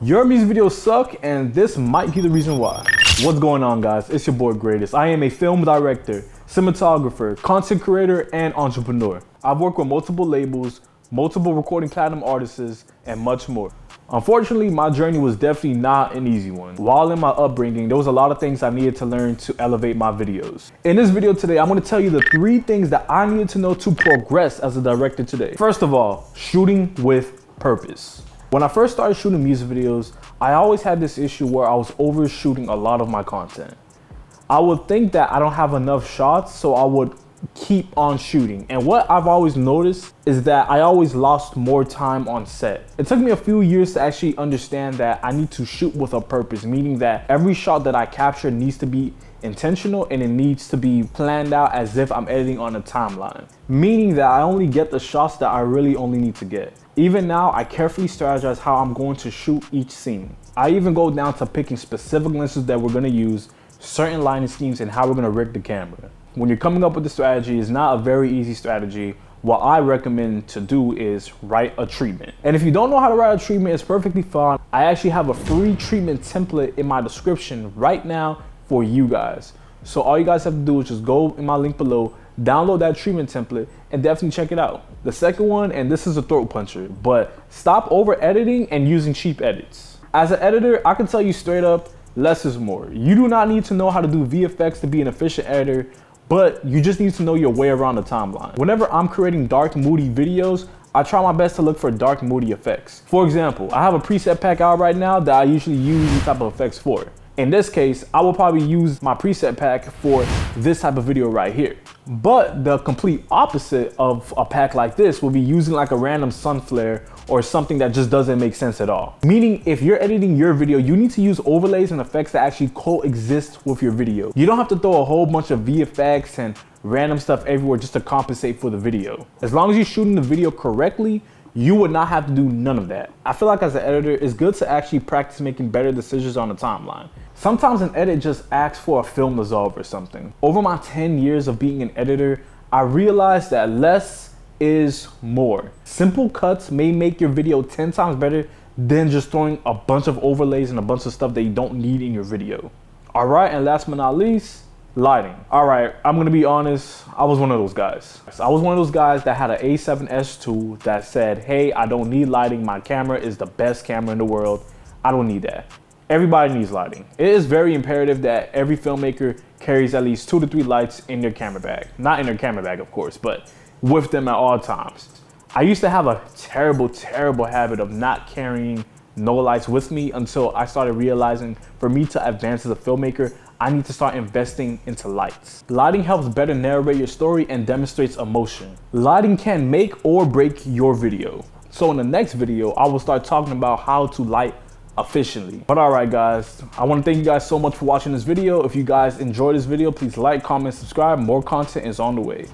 Your music videos suck, and this might be the reason why. What's going on, guys? It's your boy Greatest. I am a film director, cinematographer, content creator, and entrepreneur. I've worked with multiple labels, multiple recording platinum artists, and much more. Unfortunately, my journey was definitely not an easy one. While in my upbringing, there was a lot of things I needed to learn to elevate my videos. In this video today, I'm going to tell you the 3 things that I needed to know to progress as a director today. First of all, shooting with purpose. When I first started shooting music videos, I always had this issue where I was overshooting a lot of my content. I would think that I don't have enough shots, so I would keep on shooting. And what I've always noticed is that I always lost more time on set. It took me a few years to actually understand that I need to shoot with a purpose, meaning that every shot that I capture needs to be intentional and it needs to be planned out as if I'm editing on a timeline. Meaning that I only get the shots that I really only need to get. Even now, I carefully strategize how I'm going to shoot each scene. I even go down to picking specific lenses that we're gonna use, certain lighting schemes, and how we're gonna rig the camera. When you're coming up with the strategy, it's not a very easy strategy. What I recommend to do is write a treatment. And if you don't know how to write a treatment, it's perfectly fine. I actually have a free treatment template in my description right now for you guys. So all you guys have to do is just go in my link below, download that treatment template, and definitely check it out. The second one, and this is a throat puncher, but stop over editing and using cheap edits. As an editor, I can tell you straight up, less is more. You do not need to know how to do VFX to be an efficient editor, but you just need to know your way around the timeline. Whenever I'm creating dark, moody videos, I try my best to look for dark, moody effects. For example, I have a preset pack out right now that I usually use these type of effects for. In this case, I will probably use my preset pack for this type of video right here. But the complete opposite of a pack like this will be using like a random sun flare or something that just doesn't make sense at all. Meaning, if you're editing your video, you need to use overlays and effects that actually coexist with your video. You don't have to throw a whole bunch of VFX and random stuff everywhere just to compensate for the video. As long as you're shooting the video correctly, you would not have to do none of that. I feel like as an editor, it's good to actually practice making better decisions on the timeline. Sometimes an edit just asks for a film dissolve or something. Over my 10 years of being an editor, I realized that less is more. Simple cuts may make your video 10 times better than just throwing a bunch of overlays and a bunch of stuff that you don't need in your video. All right, and last but not least, lighting. All right, I'm gonna be honest, I was one of those guys. I was one of those guys that had an A7S II that said, hey, I don't need lighting. My camera is the best camera in the world. I don't need that. Everybody needs lighting. It is very imperative that every filmmaker carries at least 2 to 3 lights in their camera bag. Not in their camera bag, of course, but with them at all times. I used to have a terrible habit of not carrying no lights with me until I started realizing for me to advance as a filmmaker, I need to start investing into lights. Lighting helps better narrate your story and demonstrates emotion. Lighting can make or break your video. So in the next video, I will start talking about how to light efficiently. But all right, guys, I want to thank you guys so much for watching this video. If you guys enjoyed this video, please like, comment, subscribe. More content is on the way.